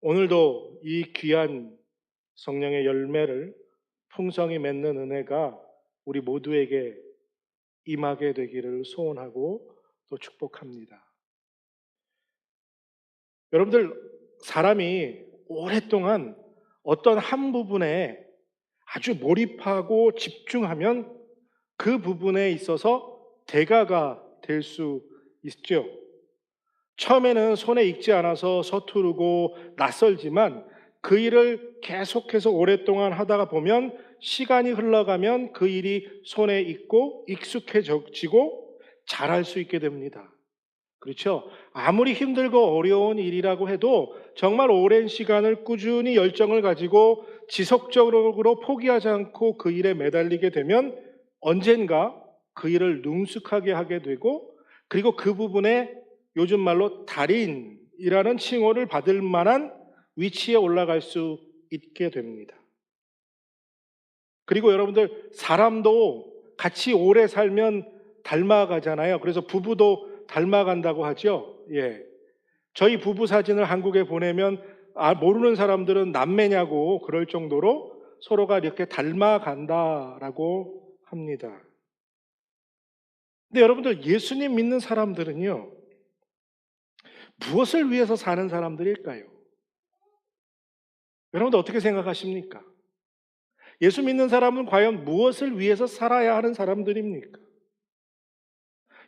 오늘도 이 귀한 성령의 열매를 풍성히 맺는 은혜가 우리 모두에게 임하게 되기를 소원하고 또 축복합니다. 여러분들, 사람이 오랫동안 어떤 한 부분에 아주 몰입하고 집중하면 그 부분에 있어서 대가가 될 수 있죠. 처음에는 손에 익지 않아서 서투르고 낯설지만 그 일을 계속해서 오랫동안 하다가 보면 시간이 흘러가면 그 일이 손에 익고 익숙해지고 잘할 수 있게 됩니다. 그렇죠? 아무리 힘들고 어려운 일이라고 해도 정말 오랜 시간을 꾸준히 열정을 가지고 지속적으로 포기하지 않고 그 일에 매달리게 되면 언젠가 그 일을 능숙하게 하게 되고, 그리고 그 부분에 요즘 말로 달인이라는 칭호를 받을 만한 위치에 올라갈 수 있게 됩니다. 그리고 여러분들, 사람도 같이 오래 살면 닮아가잖아요. 그래서 부부도 닮아간다고 하죠. 예. 저희 부부 사진을 한국에 보내면 모르는 사람들은 남매냐고 그럴 정도로 서로가 이렇게 닮아간다라고 합니다. 근데 여러분들, 예수님 믿는 사람들은요, 무엇을 위해서 사는 사람들일까요? 여러분들 어떻게 생각하십니까? 예수 믿는 사람은 과연 무엇을 위해서 살아야 하는 사람들입니까?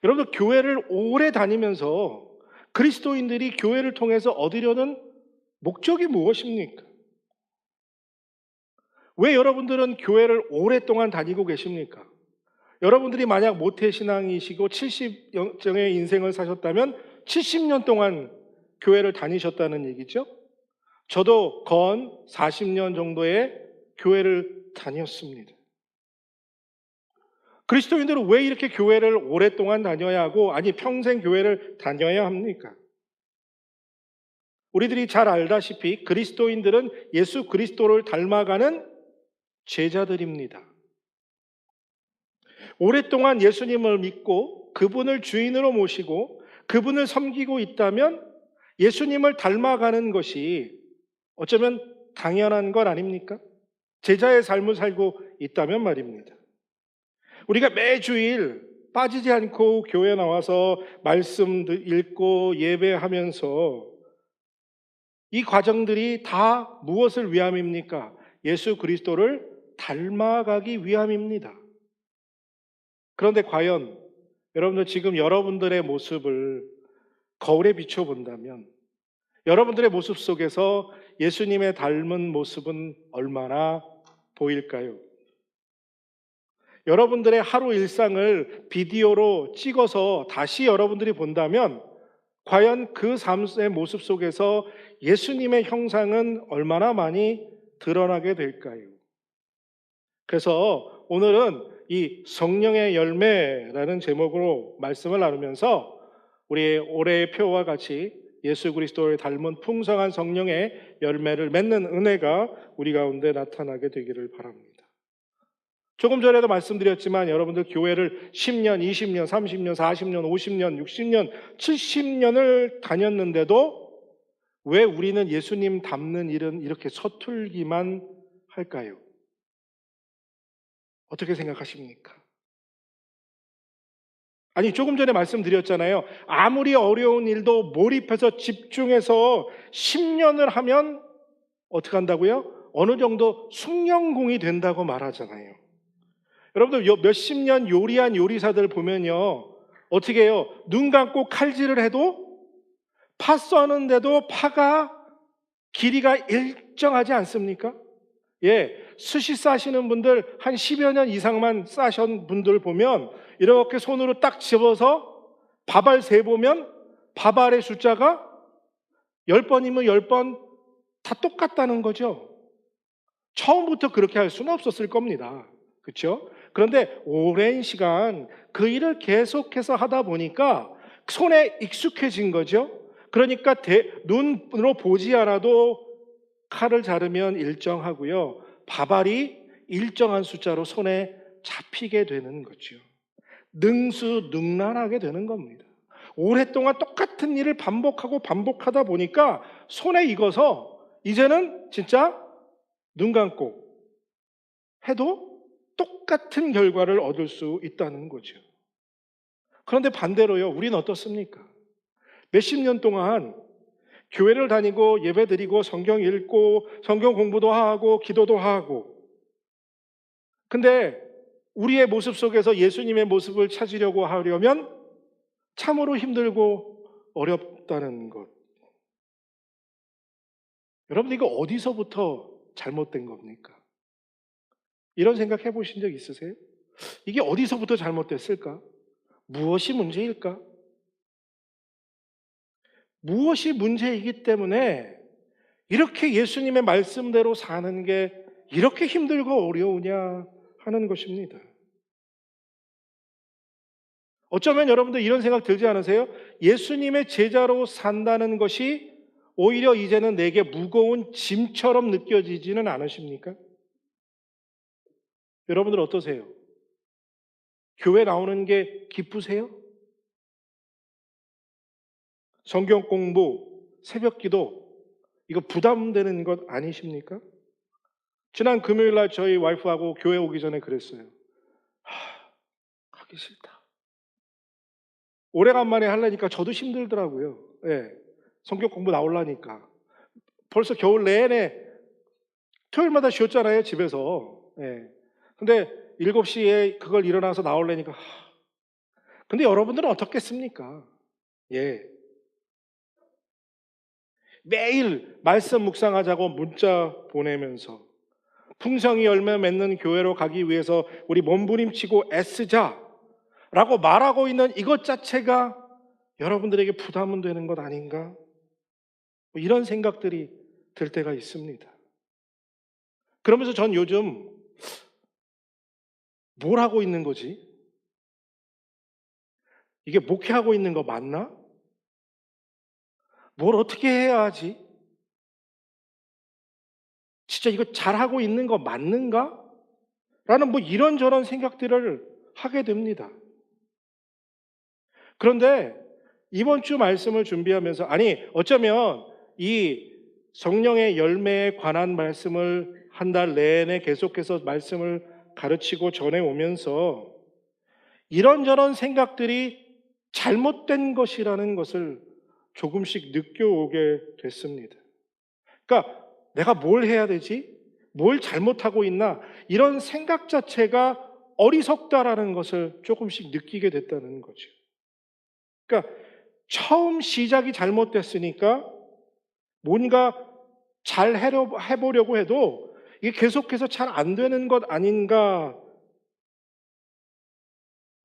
여러분들, 교회를 오래 다니면서 그리스도인들이 교회를 통해서 얻으려는 목적이 무엇입니까? 왜 여러분들은 교회를 오랫동안 다니고 계십니까? 여러분들이 만약 모태신앙이시고 70년의 인생을 사셨다면 70년 동안 교회를 다니셨다는 얘기죠. 저도 건 40년 정도의 교회를 다녔습니다. 그리스도인들은 왜 이렇게 교회를 오랫동안 다녀야 하고, 아니 평생 교회를 다녀야 합니까? 우리들이 잘 알다시피 그리스도인들은 예수 그리스도를 닮아가는 제자들입니다. 오랫동안 예수님을 믿고 그분을 주인으로 모시고 그분을 섬기고 있다면 예수님을 닮아가는 것이 어쩌면 당연한 것 아닙니까? 제자의 삶을 살고 있다면 말입니다. 우리가 매주일 빠지지 않고 교회 나와서 말씀 읽고 예배하면서 이 과정들이 다 무엇을 위함입니까? 예수 그리스도를 닮아가기 위함입니다. 그런데 과연 여러분들, 지금 여러분들의 모습을 거울에 비춰본다면 여러분들의 모습 속에서 예수님의 닮은 모습은 얼마나 보일까요? 여러분들의 하루 일상을 비디오로 찍어서 다시 여러분들이 본다면 과연 그 삶의 모습 속에서 예수님의 형상은 얼마나 많이 드러나게 될까요? 그래서 오늘은 이 성령의 열매라는 제목으로 말씀을 나누면서 우리의 올해의 표와 같이 예수 그리스도를 닮은 풍성한 성령의 열매를 맺는 은혜가 우리 가운데 나타나게 되기를 바랍니다. 조금 전에도 말씀드렸지만 여러분들, 교회를 10년, 20년, 30년, 40년, 50년, 60년, 70년을 다녔는데도 왜 우리는 예수님 닮는 일은 이렇게 서툴기만 할까요? 어떻게 생각하십니까? 아니, 조금 전에 말씀드렸잖아요. 아무리 어려운 일도 몰입해서 집중해서 10년을 하면 어떻게 한다고요? 어느 정도 숙련공이 된다고 말하잖아요. 여러분들, 몇십 년 요리한 요리사들 보면요, 어떻게 해요? 눈 감고 칼질을 해도 파 써는데도 파가 길이가 일정하지 않습니까? 예, 스시 싸시는 분들 한 10여 년 이상만 싸신 분들 보면 이렇게 손으로 딱 집어서 밥알 세보면 밥알의 숫자가 10번이면 10번 다 똑같다는 거죠. 처음부터 그렇게 할 수는 없었을 겁니다. 그렇죠? 그런데 오랜 시간 그 일을 계속해서 하다 보니까 손에 익숙해진 거죠. 그러니까 눈으로 보지 않아도 칼을 자르면 일정하고요, 밥알이 일정한 숫자로 손에 잡히게 되는 거죠. 능수능란하게 되는 겁니다. 오랫동안 똑같은 일을 반복하고 반복하다 보니까 손에 익어서 이제는 진짜 눈 감고 해도 똑같은 결과를 얻을 수 있다는 거죠. 그런데 반대로요, 우리는 어떻습니까? 몇십 년 동안 교회를 다니고 예배드리고 성경 읽고 성경 공부도 하고 기도도 하고, 근데 우리의 모습 속에서 예수님의 모습을 찾으려고 하려면 참으로 힘들고 어렵다는 것. 여러분, 이거 어디서부터 잘못된 겁니까? 이런 생각 해보신 적 있으세요? 이게 어디서부터 잘못됐을까? 무엇이 문제일까? 무엇이 문제이기 때문에 이렇게 예수님의 말씀대로 사는 게 이렇게 힘들고 어려우냐 하는 것입니다. 어쩌면 여러분들 이런 생각 들지 않으세요? 예수님의 제자로 산다는 것이 오히려 이제는 내게 무거운 짐처럼 느껴지지는 않으십니까? 여러분들 어떠세요? 교회 나오는 게 기쁘세요? 성경 공부, 새벽 기도, 이거 부담되는 것 아니십니까? 지난 금요일 날 저희 와이프하고 교회 오기 전에 그랬어요. 가기 싫다. 오래간만에 하려니까 저도 힘들더라고요. 예. 성경 공부 나오려니까. 벌써 겨울 내내 토요일마다 쉬었잖아요, 집에서. 예. 근데 7시에 그걸 일어나서 나오려니까. 근데 여러분들은 어떻겠습니까? 예. 매일 말씀 묵상하자고 문자 보내면서 풍성이 열매 맺는 교회로 가기 위해서 우리 몸부림치고 애쓰자라고 말하고 있는 이것 자체가 여러분들에게 부담은 되는 것 아닌가? 이런 생각들이 들 때가 있습니다. 그러면서 전 요즘 뭘 하고 있는 거지? 이게 목회하고 있는 거 맞나? 뭘 어떻게 해야 하지? 진짜 이거 잘하고 있는 거 맞는가? 라는 이런저런 생각들을 하게 됩니다. 그런데 이번 주 말씀을 준비하면서, 어쩌면 이 성령의 열매에 관한 말씀을 한 달 내내 계속해서 말씀을 가르치고 전해오면서 이런저런 생각들이 잘못된 것이라는 것을 조금씩 느껴오게 됐습니다. 그러니까 내가 뭘 해야 되지? 뭘 잘못하고 있나? 이런 생각 자체가 어리석다라는 것을 조금씩 느끼게 됐다는 거죠. 그러니까 처음 시작이 잘못됐으니까 뭔가 잘 해보려고 해도 이게 계속해서 잘 안 되는 것 아닌가?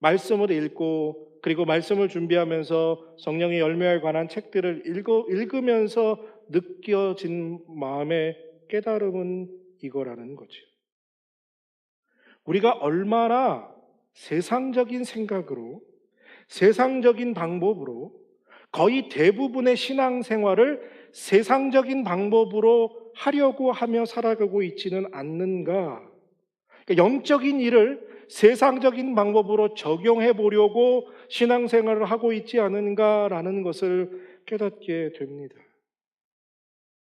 말씀을 읽고 그리고 말씀을 준비하면서 성령의 열매에 관한 책들을 읽으면서 느껴진 마음의 깨달음은 이거라는 거죠. 우리가 얼마나 세상적인 생각으로, 세상적인 방법으로 거의 대부분의 신앙생활을 세상적인 방법으로 하려고 하며 살아가고 있지는 않는가? 그러니까 영적인 일을 세상적인 방법으로 적용해 보려고 신앙생활을 하고 있지 않은가라는 것을 깨닫게 됩니다.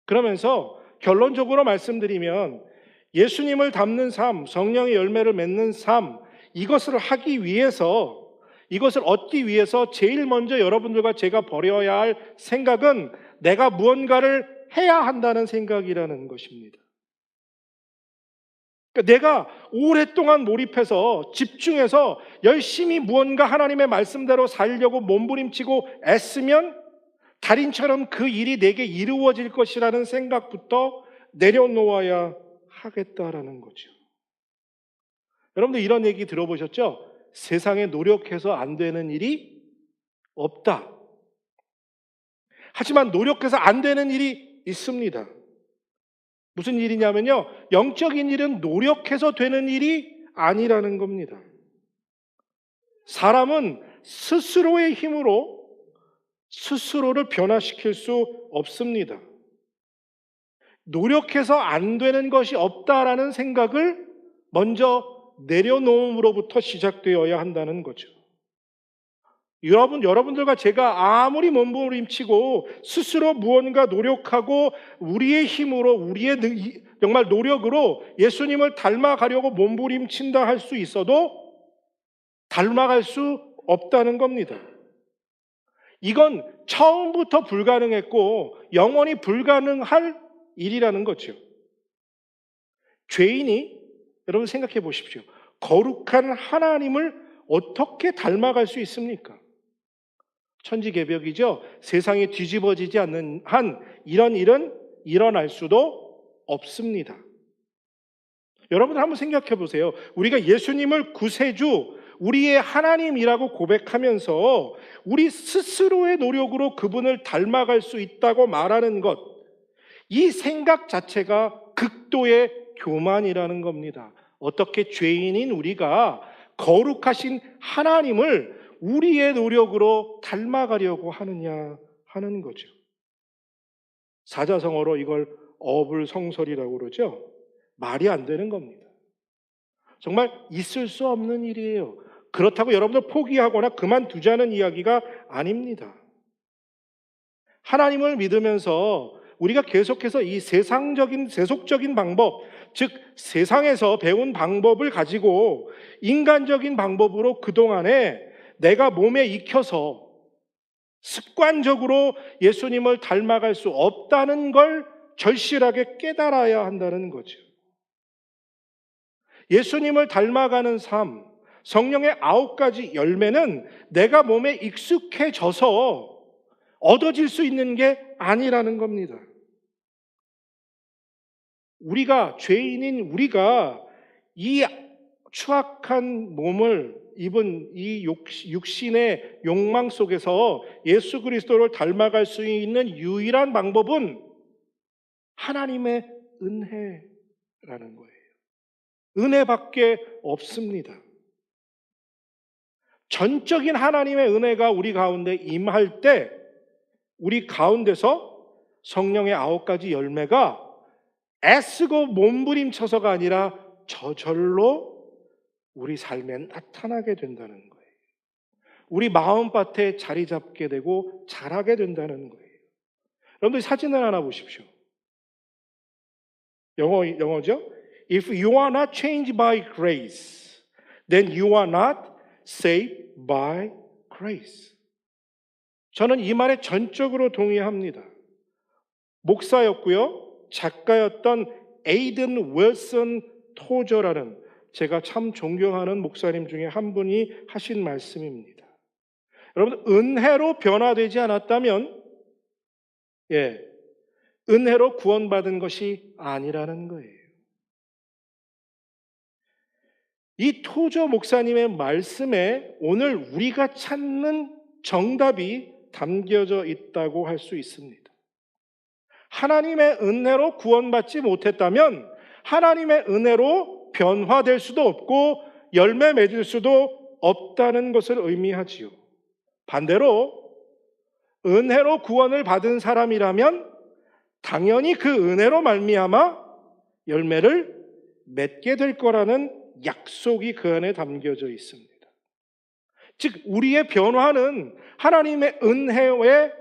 그러면서 결론적으로 말씀드리면 예수님을 닮는 삶, 성령의 열매를 맺는 삶, 이것을 하기 위해서, 이것을 얻기 위해서 제일 먼저 여러분들과 제가 버려야 할 생각은 내가 무언가를 해야 한다는 생각이라는 것입니다. 그러니까 내가 오랫동안 몰입해서 집중해서 열심히 무언가 하나님의 말씀대로 살려고 몸부림치고 애쓰면 달인처럼 그 일이 내게 이루어질 것이라는 생각부터 내려놓아야 하겠다라는 거죠. 여러분들 이런 얘기 들어보셨죠? 세상에 노력해서 안 되는 일이 없다. 하지만 노력해서 안 되는 일이 있습니다. 무슨 일이냐면요, 영적인 일은 노력해서 되는 일이 아니라는 겁니다. 사람은 스스로의 힘으로 스스로를 변화시킬 수 없습니다. 노력해서 안 되는 것이 없다라는 생각을 먼저 내려놓음으로부터 시작되어야 한다는 거죠. 여러분들과 제가 아무리 몸부림치고 스스로 무언가 노력하고 우리의 힘으로 정말 노력으로 예수님을 닮아가려고 몸부림친다 할 수 있어도 닮아갈 수 없다는 겁니다. 이건 처음부터 불가능했고 영원히 불가능할 일이라는 거죠. 죄인이, 여러분 생각해 보십시오. 거룩한 하나님을 어떻게 닮아갈 수 있습니까? 천지개벽이죠. 세상이 뒤집어지지 않는 한 이런 일은 일어날 수도 없습니다. 여러분 한번 생각해 보세요. 우리가 예수님을 구세주, 우리의 하나님이라고 고백하면서 우리 스스로의 노력으로 그분을 닮아갈 수 있다고 말하는 것, 이 생각 자체가 극도의 교만이라는 겁니다. 어떻게 죄인인 우리가 거룩하신 하나님을 우리의 노력으로 닮아가려고 하느냐 하는 거죠. 사자성어로 이걸 어불성설이라고 그러죠. 말이 안 되는 겁니다. 정말 있을 수 없는 일이에요. 그렇다고 여러분들 포기하거나 그만두자는 이야기가 아닙니다. 하나님을 믿으면서 우리가 계속해서 이 세속적인 방법, 즉 세상에서 배운 방법을 가지고 인간적인 방법으로 그동안에 내가 몸에 익혀서 습관적으로 예수님을 닮아갈 수 없다는 걸 절실하게 깨달아야 한다는 거죠. 예수님을 닮아가는 삶, 성령의 9가지 열매는 내가 몸에 익숙해져서 얻어질 수 있는 게 아니라는 겁니다. 죄인인 우리가 이 추악한 몸을 입은 이 육신의 욕망 속에서 예수 그리스도를 닮아갈 수 있는 유일한 방법은 하나님의 은혜라는 거예요. 은혜밖에 없습니다. 전적인 하나님의 은혜가 우리 가운데 임할 때 우리 가운데서 성령의 9가지 열매가 애쓰고 몸부림쳐서가 아니라 저절로 우리 삶에 나타나게 된다는 거예요. 우리 마음밭에 자리 잡게 되고 자라게 된다는 거예요. 여러분들 사진을 하나 보십시오. 영어죠? If you are not changed by grace, then you are not saved by grace. 저는 이 말에 전적으로 동의합니다. 목사였고요. 작가였던 에이든 윌슨 토저라는 제가 참 존경하는 목사님 중에 한 분이 하신 말씀입니다. 여러분, 은혜로 변화되지 않았다면 은혜로 구원받은 것이 아니라는 거예요. 이 토저 목사님의 말씀에 오늘 우리가 찾는 정답이 담겨져 있다고 할 수 있습니다. 하나님의 은혜로 구원받지 못했다면 하나님의 은혜로 변화될 수도 없고 열매 맺을 수도 없다는 것을 의미하지요. 반대로 은혜로 구원을 받은 사람이라면 당연히 그 은혜로 말미암아 열매를 맺게 될 거라는 약속이 그 안에 담겨져 있습니다. 즉 우리의 변화는 하나님의 은혜에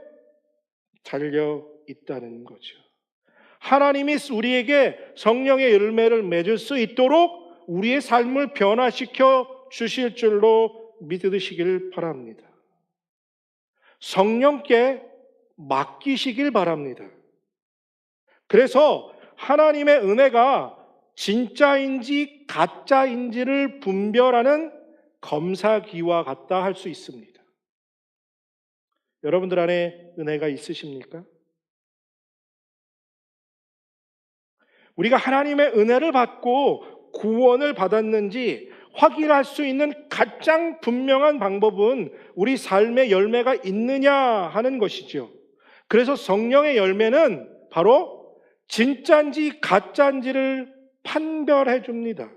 달려 있다는 거죠. 하나님이 우리에게 성령의 열매를 맺을 수 있도록 우리의 삶을 변화시켜 주실 줄로 믿으시길 바랍니다. 성령께 맡기시길 바랍니다. 그래서 하나님의 은혜가 진짜인지 가짜인지를 분별하는 검사기와 같다 할 수 있습니다. 여러분들 안에 은혜가 있으십니까? 우리가 하나님의 은혜를 받고 구원을 받았는지 확인할 수 있는 가장 분명한 방법은 우리 삶의 열매가 있느냐 하는 것이죠. 그래서 성령의 열매는 바로 진짜인지 가짜인지를 판별해 줍니다.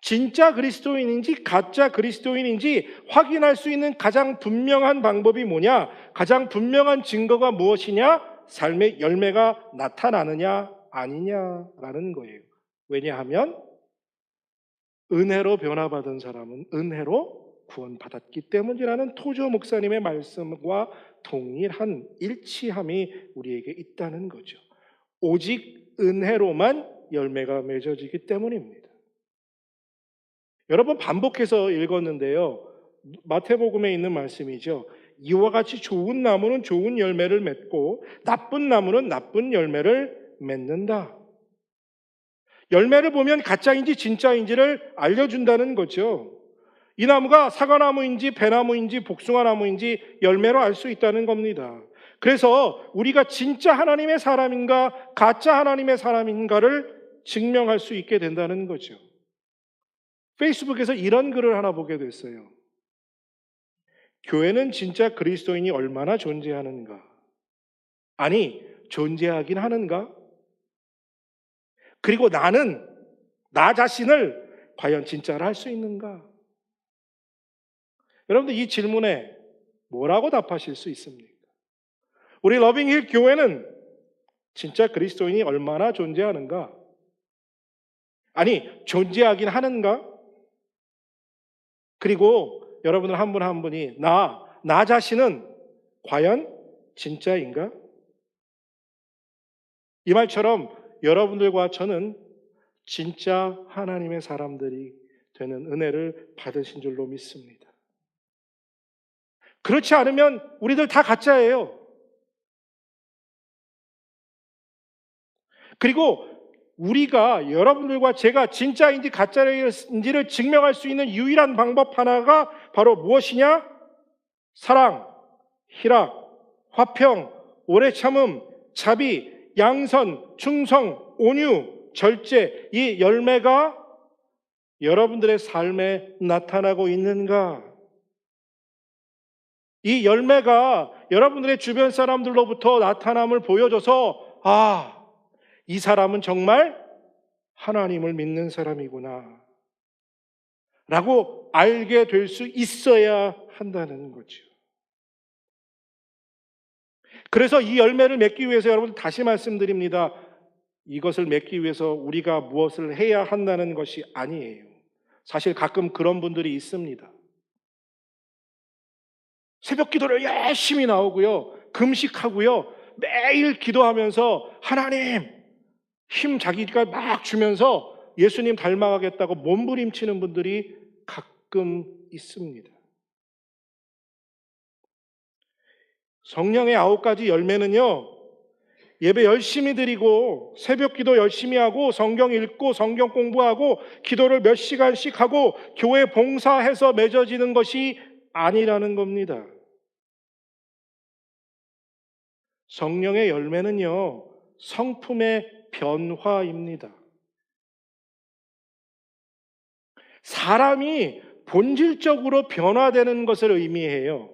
진짜 그리스도인인지 가짜 그리스도인인지 확인할 수 있는 가장 분명한 방법이 뭐냐? 가장 분명한 증거가 무엇이냐? 삶의 열매가 나타나느냐 아니냐라는 거예요. 왜냐하면 은혜로 변화받은 사람은 은혜로 구원받았기 때문이라는 토조 목사님의 말씀과 동일한 일치함이 우리에게 있다는 거죠. 오직 은혜로만 열매가 맺어지기 때문입니다. 여러 번 반복해서 읽었는데요. 마태복음에 있는 말씀이죠. 이와 같이 좋은 나무는 좋은 열매를 맺고 나쁜 나무는 나쁜 열매를 맺는다. 열매를 보면 가짜인지 진짜인지를 알려준다는 거죠. 이 나무가 사과나무인지 배나무인지 복숭아나무인지 열매로 알 수 있다는 겁니다. 그래서 우리가 진짜 하나님의 사람인가 가짜 하나님의 사람인가를 증명할 수 있게 된다는 거죠. 페이스북에서 이런 글을 하나 보게 됐어요. 교회는 진짜 그리스도인이 얼마나 존재하는가? 아니, 존재하긴 하는가? 그리고 나는 나 자신을 과연 진짜로 할 수 있는가? 여러분들 이 질문에 뭐라고 답하실 수 있습니까? 우리 러빙힐 교회는 진짜 그리스도인이 얼마나 존재하는가? 아니, 존재하긴 하는가? 그리고 여러분들 한 분 한 분이 나 자신은 과연 진짜인가? 이 말처럼 여러분들과 저는 진짜 하나님의 사람들이 되는 은혜를 받으신 줄로 믿습니다. 그렇지 않으면 우리들 다 가짜예요. 그리고 우리가 여러분들과 제가 진짜인지 가짜인지를 증명할 수 있는 유일한 방법 하나가 바로 무엇이냐? 사랑, 희락, 화평, 오래 참음, 자비, 양선, 충성, 온유, 절제, 이 열매가 여러분들의 삶에 나타나고 있는가? 이 열매가 여러분들의 주변 사람들로부터 나타남을 보여줘서 이 사람은 정말 하나님을 믿는 사람이구나 라고 알게 될 수 있어야 한다는 거죠. 그래서 이 열매를 맺기 위해서 여러분 다시 말씀드립니다. 이것을 맺기 위해서 우리가 무엇을 해야 한다는 것이 아니에요. 사실 가끔 그런 분들이 있습니다. 새벽 기도를 열심히 나오고요. 금식하고요. 매일 기도하면서 하나님 힘 자기가 막 주면서 예수님 닮아가겠다고 몸부림치는 분들이 가끔 있습니다. 성령의 9가지 열매는요, 예배 열심히 드리고 새벽 기도 열심히 하고 성경 읽고 성경 공부하고 기도를 몇 시간씩 하고 교회 봉사해서 맺어지는 것이 아니라는 겁니다. 성령의 열매는요, 성품의 변화입니다. 사람이 본질적으로 변화되는 것을 의미해요.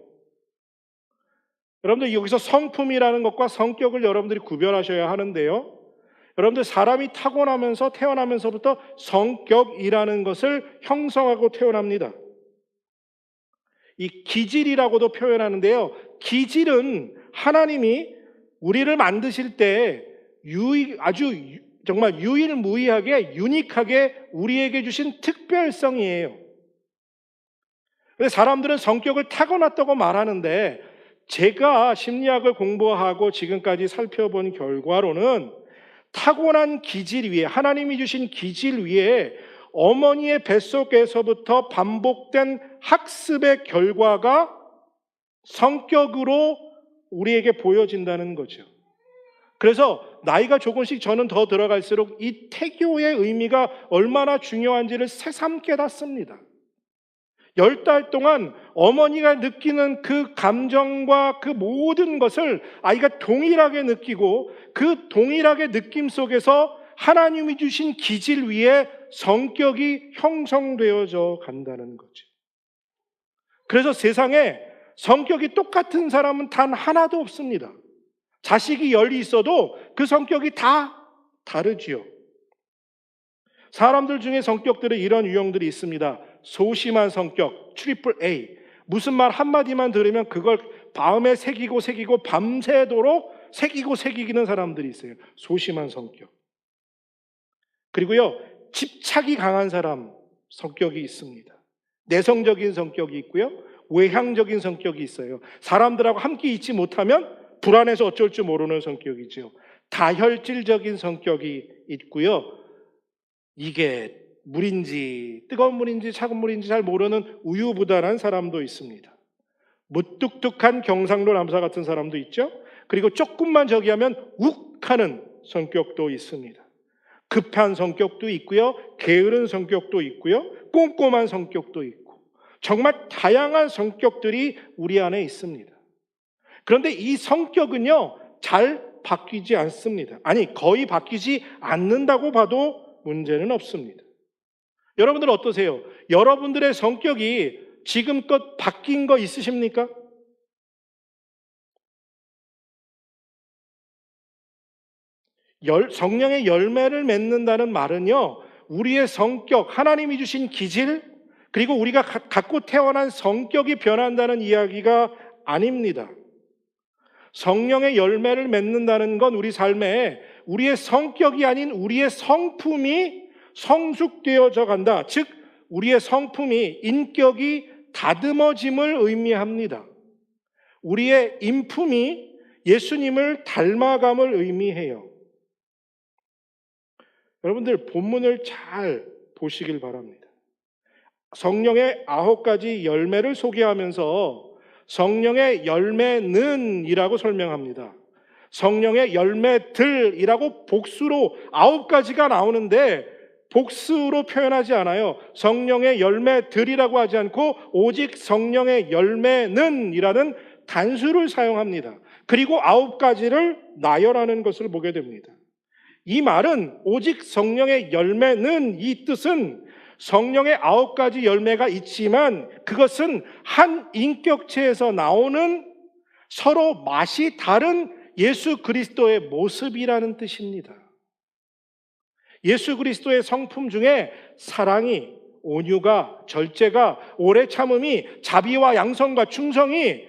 여러분들 여기서 성품이라는 것과 성격을 여러분들이 구별하셔야 하는데요. 여러분들 사람이 타고나면서 태어나면서부터 성격이라는 것을 형성하고 태어납니다. 이 기질이라고도 표현하는데요. 기질은 하나님이 우리를 만드실 때 아주 정말 유일무이하게 유니크하게 우리에게 주신 특별성이에요. 그래서 사람들은 성격을 타고났다고 말하는데 제가 심리학을 공부하고 지금까지 살펴본 결과로는 타고난 기질 위에 하나님이 주신 기질 위에 어머니의 뱃속에서부터 반복된 학습의 결과가 성격으로 우리에게 보여진다는 거죠. 그래서 나이가 조금씩 저는 더 들어갈수록 이 태교의 의미가 얼마나 중요한지를 새삼 깨닫습니다. 10달 동안 어머니가 느끼는 그 감정과 그 모든 것을 아이가 동일하게 느끼고 그 동일하게 느낌 속에서 하나님이 주신 기질 위에 성격이 형성되어져 간다는 거죠. 그래서 세상에 성격이 똑같은 사람은 단 하나도 없습니다. 자식이 10이 있어도 그 성격이 다 다르지요. 사람들 중에 성격들은 이런 유형들이 있습니다. 소심한 성격, 트리플 A. 무슨 말 한마디만 들으면 그걸 마음에 새기고 밤새도록 새기는 사람들이 있어요. 소심한 성격. 그리고요, 집착이 강한 사람 성격이 있습니다. 내성적인 성격이 있고요. 외향적인 성격이 있어요. 사람들하고 함께 있지 못하면 불안해서 어쩔 줄 모르는 성격이죠. 다혈질적인 성격이 있고요. 이게 물인지 뜨거운 물인지 차가운 물인지 잘 모르는 우유부단한 사람도 있습니다. 무뚝뚝한 경상도 남사 같은 사람도 있죠. 그리고 조금만 저기 하면 욱 하는 성격도 있습니다. 급한 성격도 있고요. 게으른 성격도 있고요. 꼼꼼한 성격도 있고 정말 다양한 성격들이 우리 안에 있습니다. 그런데 이 성격은요, 잘 바뀌지 않습니다. 아니, 거의 바뀌지 않는다고 봐도 문제는 없습니다. 여러분들 어떠세요? 여러분들의 성격이 지금껏 바뀐 거 있으십니까? 성령의 열매를 맺는다는 말은요, 우리의 성격, 하나님이 주신 기질, 그리고 우리가 갖고 태어난 성격이 변한다는 이야기가 아닙니다. 성령의 열매를 맺는다는 건 우리 삶에 우리의 성격이 아닌 우리의 성품이 성숙되어져 간다. 즉, 우리의 성품이, 인격이 다듬어짐을 의미합니다. 우리의 인품이 예수님을 닮아감을 의미해요. 여러분들 본문을 잘 보시길 바랍니다. 성령의 9가지 열매를 소개하면서 성령의 열매는 이라고 설명합니다. 성령의 열매들이라고 복수로 9가지가 나오는데 복수로 표현하지 않아요. 성령의 열매들이라고 하지 않고 오직 성령의 열매는 이라는 단수를 사용합니다. 그리고 9가지를 나열하는 것을 보게 됩니다. 이 말은 오직 성령의 열매는 이 뜻은 성령의 9가지 열매가 있지만 그것은 한 인격체에서 나오는 서로 맛이 다른 예수 그리스도의 모습이라는 뜻입니다. 예수 그리스도의 성품 중에 사랑이, 온유가, 절제가, 오래 참음이, 자비와 양선과 충성이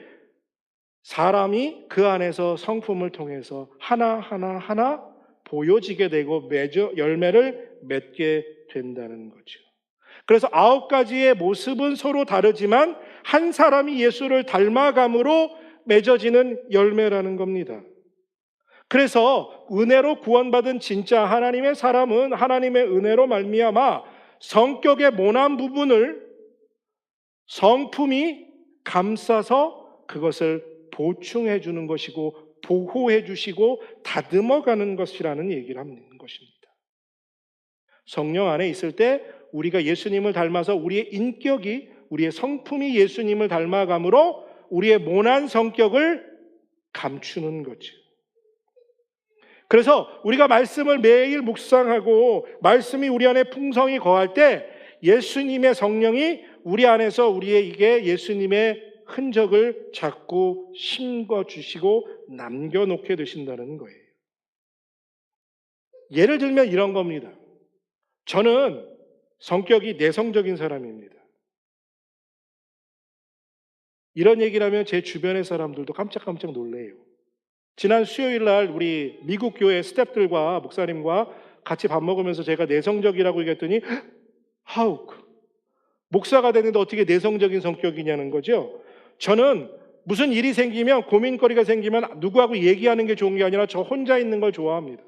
사람이 그 안에서 성품을 통해서 하나하나 보여지게 되고 열매를 맺게 된다는 거죠. 그래서 9가지의 모습은 서로 다르지만 한 사람이 예수를 닮아감으로 맺어지는 열매라는 겁니다. 그래서 은혜로 구원받은 진짜 하나님의 사람은 하나님의 은혜로 말미암아 성격의 모난 부분을 성품이 감싸서 그것을 보충해 주는 것이고 보호해 주시고 다듬어가는 것이라는 얘기를 하는 것입니다. 성령 안에 있을 때 우리가 예수님을 닮아서 우리의 인격이, 우리의 성품이 예수님을 닮아감으로 우리의 모난 성격을 감추는 거죠. 그래서 우리가 말씀을 매일 묵상하고 말씀이 우리 안에 풍성히 거할 때 예수님의 성령이 우리 안에서 우리에게 예수님의 흔적을 자꾸 심어주시고 남겨놓게 되신다는 거예요. 예를 들면 이런 겁니다. 저는 성격이 내성적인 사람입니다. 이런 얘기를 하면 제 주변의 사람들도 깜짝깜짝 놀래요. 지난 수요일 날 우리 미국 교회 스태프들과 목사님과 같이 밥 먹으면서 제가 내성적이라고 얘기했더니 하우, 목사가 됐는데 어떻게 내성적인 성격이냐는 거죠. 저는 무슨 일이 생기면, 고민거리가 생기면 누구하고 얘기하는 게 좋은 게 아니라 저 혼자 있는 걸 좋아합니다.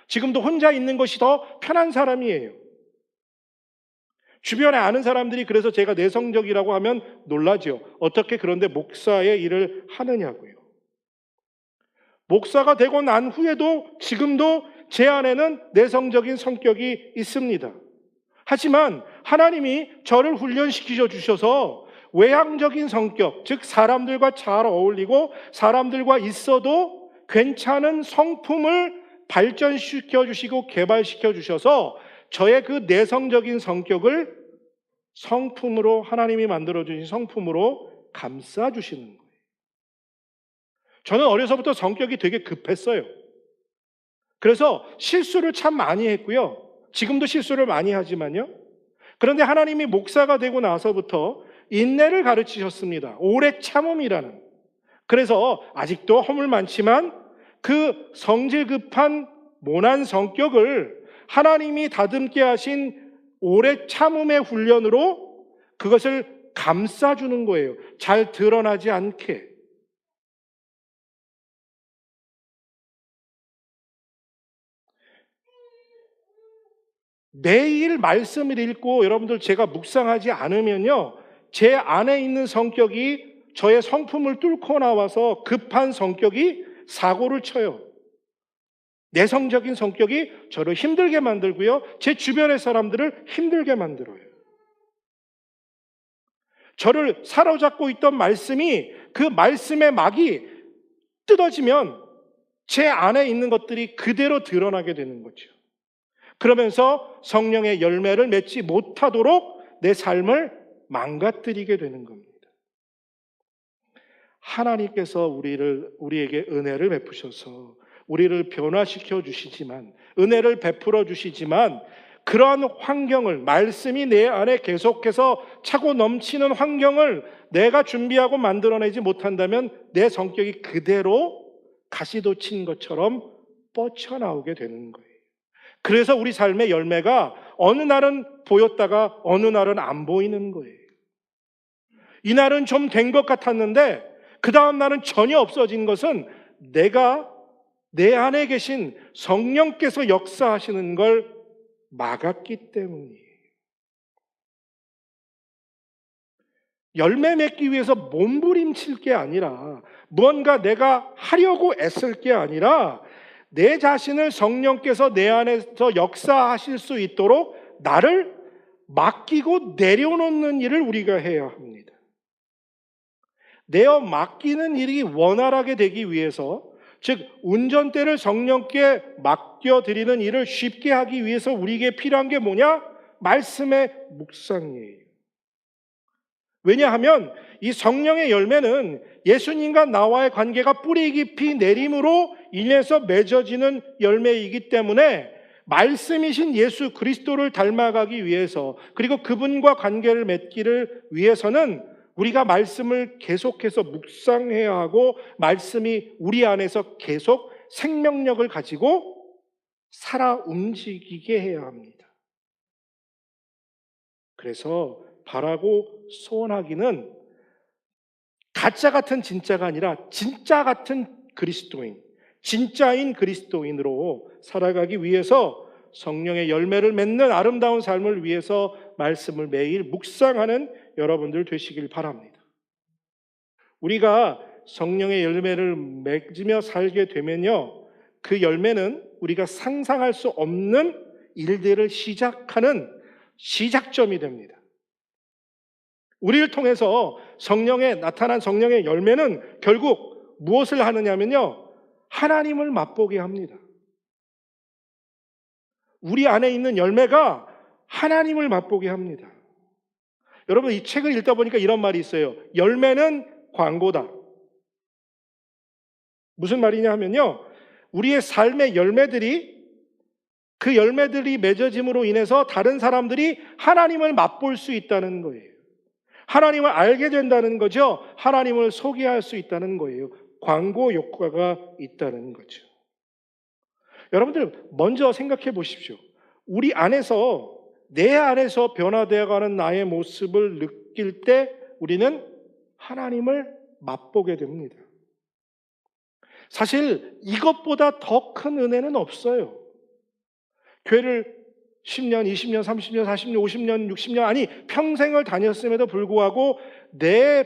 지금도 혼자 있는 것이 더 편한 사람이에요. 주변에 아는 사람들이 그래서 제가 내성적이라고 하면 놀라죠. 어떻게 그런데 목사의 일을 하느냐고요. 목사가 되고 난 후에도 지금도 제 안에는 내성적인 성격이 있습니다. 하지만 하나님이 저를 훈련시켜 주셔서 외향적인 성격, 즉 사람들과 잘 어울리고 사람들과 있어도 괜찮은 성품을 발전시켜 주시고 개발시켜 주셔서 저의 그 내성적인 성격을 성품으로, 하나님이 만들어 주신 성품으로 감싸 주시는 거예요. 저는 어려서부터 성격이 되게 급했어요. 그래서 실수를 참 많이 했고요. 지금도 실수를 많이 하지만요. 그런데 하나님이 목사가 되고 나서부터 인내를 가르치셨습니다. 오래 참음이라는. 그래서 아직도 허물 많지만 그 성질 급한 모난 성격을 하나님이 다듬게 하신 오래 참음의 훈련으로 그것을 감싸주는 거예요. 잘 드러나지 않게. 매일 말씀을 읽고 여러분들 제가 묵상하지 않으면요, 제 안에 있는 성격이 저의 성품을 뚫고 나와서 급한 성격이 사고를 쳐요. 내성적인 성격이 저를 힘들게 만들고요, 제 주변의 사람들을 힘들게 만들어요. 저를 사로잡고 있던 말씀이, 그 말씀의 막이 뜯어지면 제 안에 있는 것들이 그대로 드러나게 되는 거죠. 그러면서 성령의 열매를 맺지 못하도록 내 삶을 망가뜨리게 되는 겁니다. 하나님께서 우리에게 은혜를 베푸셔서 우리를 변화시켜 주시지만, 은혜를 베풀어 주시지만, 그러한 환경을, 말씀이 내 안에 계속해서 차고 넘치는 환경을 내가 준비하고 만들어내지 못한다면 내 성격이 그대로 가시도 친 것처럼 뻗쳐나오게 되는 거예요. 그래서 우리 삶의 열매가 어느 날은 보였다가 어느 날은 안 보이는 거예요. 이날은 좀 된 것 같았는데 그 다음 날은 전혀 없어진 것은 내가 내 안에 계신 성령께서 역사하시는 걸 막았기 때문이에요. 열매 맺기 위해서 몸부림칠 게 아니라, 무언가 내가 하려고 애쓸 게 아니라, 내 자신을 성령께서 내 안에서 역사하실 수 있도록 나를 맡기고 내려놓는 일을 우리가 해야 합니다. 내어 맡기는 일이 원활하게 되기 위해서, 즉 운전대를 성령께 맡겨드리는 일을 쉽게 하기 위해서 우리에게 필요한 게 뭐냐? 말씀의 묵상이에요. 왜냐하면 이 성령의 열매는 예수님과 나와의 관계가 뿌리 깊이 내림으로 인해서 맺어지는 열매이기 때문에, 말씀이신 예수 그리스도를 닮아가기 위해서, 그리고 그분과 관계를 맺기를 위해서는 우리가 말씀을 계속해서 묵상해야 하고, 말씀이 우리 안에서 계속 생명력을 가지고 살아 움직이게 해야 합니다. 그래서 바라고 소원하기는 가짜 같은 진짜가 아니라 진짜 같은 그리스도인, 진짜인 그리스도인으로 살아가기 위해서 성령의 열매를 맺는 아름다운 삶을 위해서 말씀을 매일 묵상하는 여러분들 되시길 바랍니다. 우리가 성령의 열매를 맺으며 살게 되면요, 그 열매는 우리가 상상할 수 없는 일들을 시작하는 시작점이 됩니다. 우리를 통해서 나타난 성령의 열매는 결국 무엇을 하느냐면요, 하나님을 맛보게 합니다. 우리 안에 있는 열매가 하나님을 맛보게 합니다. 여러분, 이 책을 읽다 보니까 이런 말이 있어요. 열매는 광고다. 무슨 말이냐 하면요, 우리의 삶의 열매들이, 그 열매들이 맺어짐으로 인해서 다른 사람들이 하나님을 맛볼 수 있다는 거예요. 하나님을 알게 된다는 거죠. 하나님을 소개할 수 있다는 거예요. 광고 효과가 있다는 거죠. 여러분들 먼저 생각해 보십시오. 우리 안에서, 내 안에서 변화되어가는 나의 모습을 느낄 때 우리는 하나님을 맛보게 됩니다. 사실 이것보다 더 큰 은혜는 없어요. 교회를 10년, 20년, 30년, 40년, 50년, 60년, 아니 평생을 다녔음에도 불구하고 내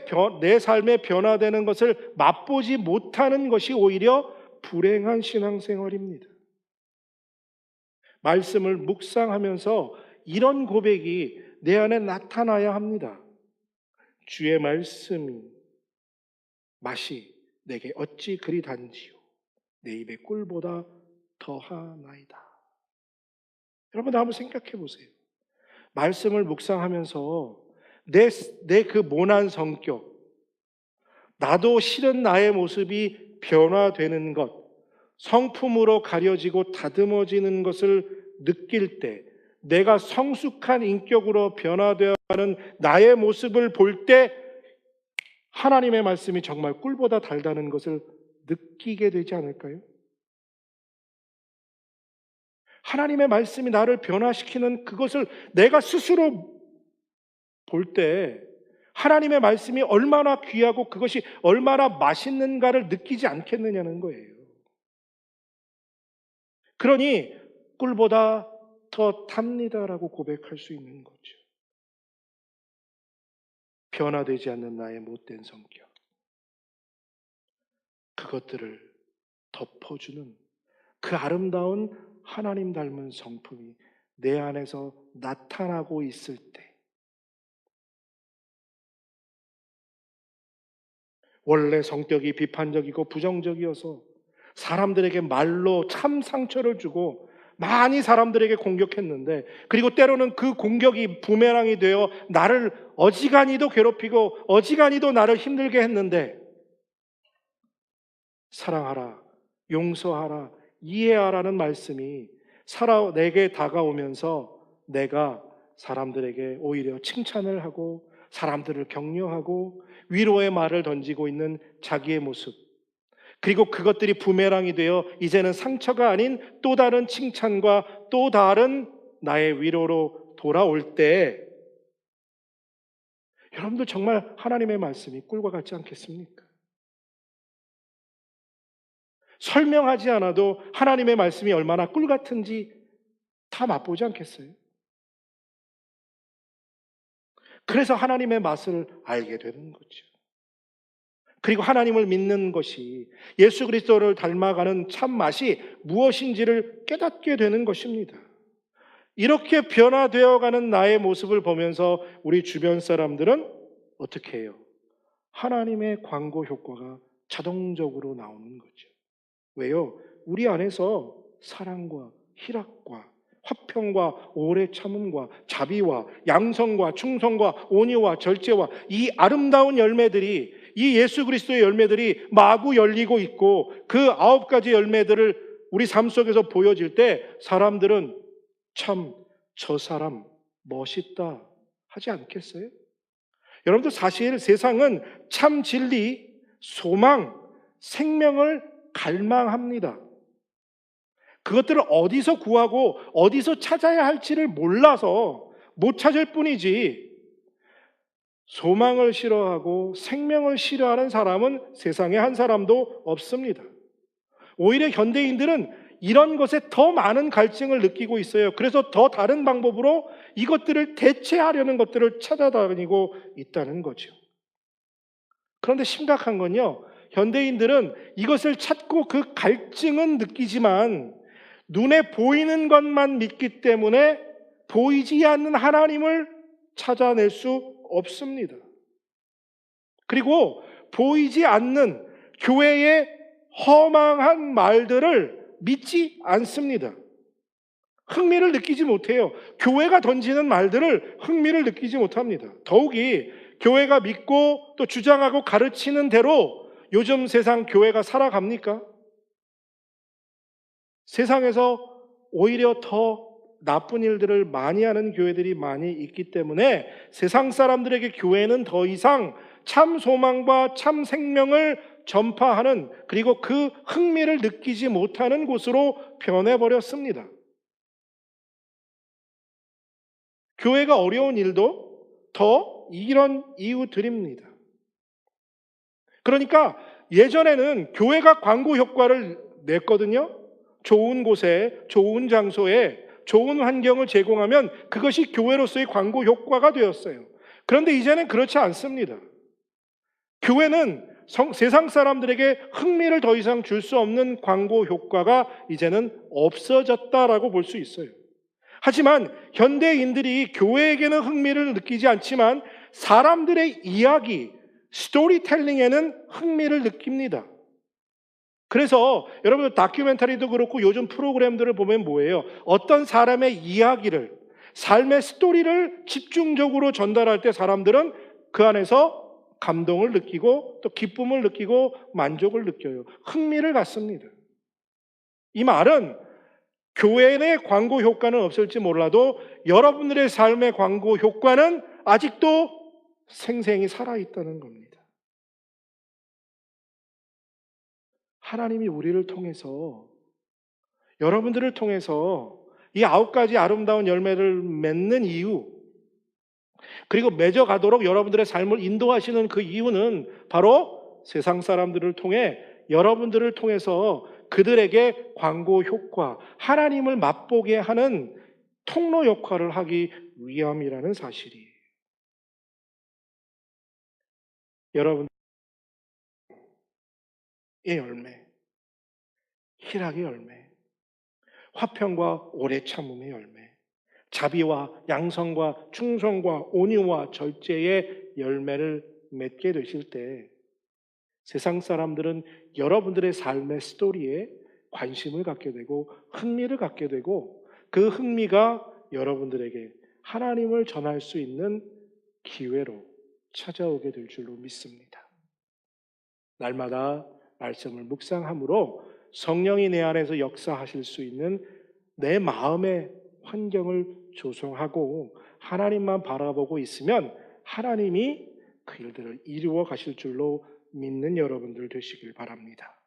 삶에 변화되는 것을 맛보지 못하는 것이 오히려 불행한 신앙생활입니다. 말씀을 묵상하면서 이런 고백이 내 안에 나타나야 합니다. 주의 말씀이 맛이 내게 어찌 그리 단지요, 내 입의 꿀보다 더하나이다. 여러분, 한번 생각해 보세요. 말씀을 묵상하면서 내 그 모난 성격, 나도 싫은 나의 모습이 변화되는 것, 성품으로 가려지고 다듬어지는 것을 느낄 때, 내가 성숙한 인격으로 변화되어가는 나의 모습을 볼 때 하나님의 말씀이 정말 꿀보다 달다는 것을 느끼게 되지 않을까요? 하나님의 말씀이 나를 변화시키는 그것을 내가 스스로 볼 때 하나님의 말씀이 얼마나 귀하고 그것이 얼마나 맛있는가를 느끼지 않겠느냐는 거예요. 그러니 꿀보다 더 탑니다라고 고백할 수 있는 거죠. 변화되지 않는 나의 못된 성격, 그것들을 덮어주는 그 아름다운 하나님 닮은 성품이 내 안에서 나타나고 있을 때, 원래 성격이 비판적이고 부정적이어서 사람들에게 말로 참 상처를 주고 많이 사람들에게 공격했는데, 그리고 때로는 그 공격이 부메랑이 되어 나를 어지간히도 괴롭히고 어지간히도 나를 힘들게 했는데, 사랑하라, 용서하라, 이해하라는 말씀이 내게 다가오면서 내가 사람들에게 오히려 칭찬을 하고 사람들을 격려하고 위로의 말을 던지고 있는 자기의 모습, 그리고 그것들이 부메랑이 되어 이제는 상처가 아닌 또 다른 칭찬과 또 다른 나의 위로로 돌아올 때, 여러분들 정말 하나님의 말씀이 꿀과 같지 않겠습니까? 설명하지 않아도 하나님의 말씀이 얼마나 꿀 같은지 다 맛보지 않겠어요? 그래서 하나님의 맛을 알게 되는 거죠. 그리고 하나님을 믿는 것이, 예수 그리스도를 닮아가는 참 맛이 무엇인지를 깨닫게 되는 것입니다. 이렇게 변화되어가는 나의 모습을 보면서 우리 주변 사람들은 어떻게 해요? 하나님의 광고 효과가 자동적으로 나오는 거죠. 왜요? 우리 안에서 사랑과 희락과 화평과 오래 참음과 자비와 양성과 충성과 온유와 절제와 이 아름다운 열매들이, 이 예수 그리스도의 열매들이 마구 열리고 있고, 그 9가지 열매들을 우리 삶 속에서 보여질 때 사람들은 참 저 사람 멋있다 하지 않겠어요? 여러분들, 사실 세상은 참 진리, 소망, 생명을 갈망합니다. 그것들을 어디서 구하고 어디서 찾아야 할지를 몰라서 못 찾을 뿐이지, 소망을 싫어하고 생명을 싫어하는 사람은 세상에 한 사람도 없습니다. 오히려 현대인들은 이런 것에 더 많은 갈증을 느끼고 있어요. 그래서 더 다른 방법으로 이것들을 대체하려는 것들을 찾아다니고 있다는 거죠. 그런데 심각한 건요, 현대인들은 이것을 찾고 그 갈증은 느끼지만 눈에 보이는 것만 믿기 때문에 보이지 않는 하나님을 찾아낼 수 없습니다. 그리고 보이지 않는 교회의 허망한 말들을 믿지 않습니다. 흥미를 느끼지 못해요. 교회가 던지는 말들을 흥미를 느끼지 못합니다. 더욱이 교회가 믿고 또 주장하고 가르치는 대로 요즘 세상 교회가 살아갑니까? 세상에서 오히려 더 나쁜 일들을 많이 하는 교회들이 많이 있기 때문에 세상 사람들에게 교회는 더 이상 참 소망과 참 생명을 전파하는, 그리고 그 흥미를 느끼지 못하는 곳으로 변해버렸습니다. 교회가 어려운 일도 더 이런 이유들입니다. 그러니까 예전에는 교회가 광고 효과를 냈거든요. 좋은 곳에, 좋은 장소에 좋은 환경을 제공하면 그것이 교회로서의 광고 효과가 되었어요. 그런데 이제는 그렇지 않습니다. 교회는 세상 사람들에게 흥미를 더 이상 줄 수 없는 광고 효과가 이제는 없어졌다라고 볼 수 있어요. 하지만 현대인들이 교회에게는 흥미를 느끼지 않지만 사람들의 이야기, 스토리텔링에는 흥미를 느낍니다. 그래서 여러분, 다큐멘터리도 그렇고 요즘 프로그램들을 보면 뭐예요? 어떤 사람의 이야기를, 삶의 스토리를 집중적으로 전달할 때 사람들은 그 안에서 감동을 느끼고 또 기쁨을 느끼고 만족을 느껴요. 흥미를 갖습니다. 이 말은 교회 내 광고 효과는 없을지 몰라도 여러분들의 삶의 광고 효과는 아직도 생생히 살아있다는 겁니다. 하나님이 우리를 통해서, 여러분들을 통해서 이 9가지 아름다운 열매를 맺는 이유, 그리고 맺어가도록 여러분들의 삶을 인도하시는 그 이유는 바로 세상 사람들을 통해 여러분들을 통해서 그들에게 광고 효과, 하나님을 맛보게 하는 통로 역할을 하기 위함이라는 사실이에요. 여러분의 열매, 희락의 열매, 화평과 오래 참음의 열매, 자비와 양성과 충성과 온유와 절제의 열매를 맺게 되실 때 세상 사람들은 여러분들의 삶의 스토리에 관심을 갖게 되고 흥미를 갖게 되고 그 흥미가 여러분들에게 하나님을 전할 수 있는 기회로 찾아오게 될 줄로 믿습니다. 날마다 말씀을 묵상함으로 성령이 내 안에서 역사하실 수 있는 내 마음의 환경을 조성하고 하나님만 바라보고 있으면 하나님이 그 일들을 이루어 가실 줄로 믿는 여러분들 되시길 바랍니다.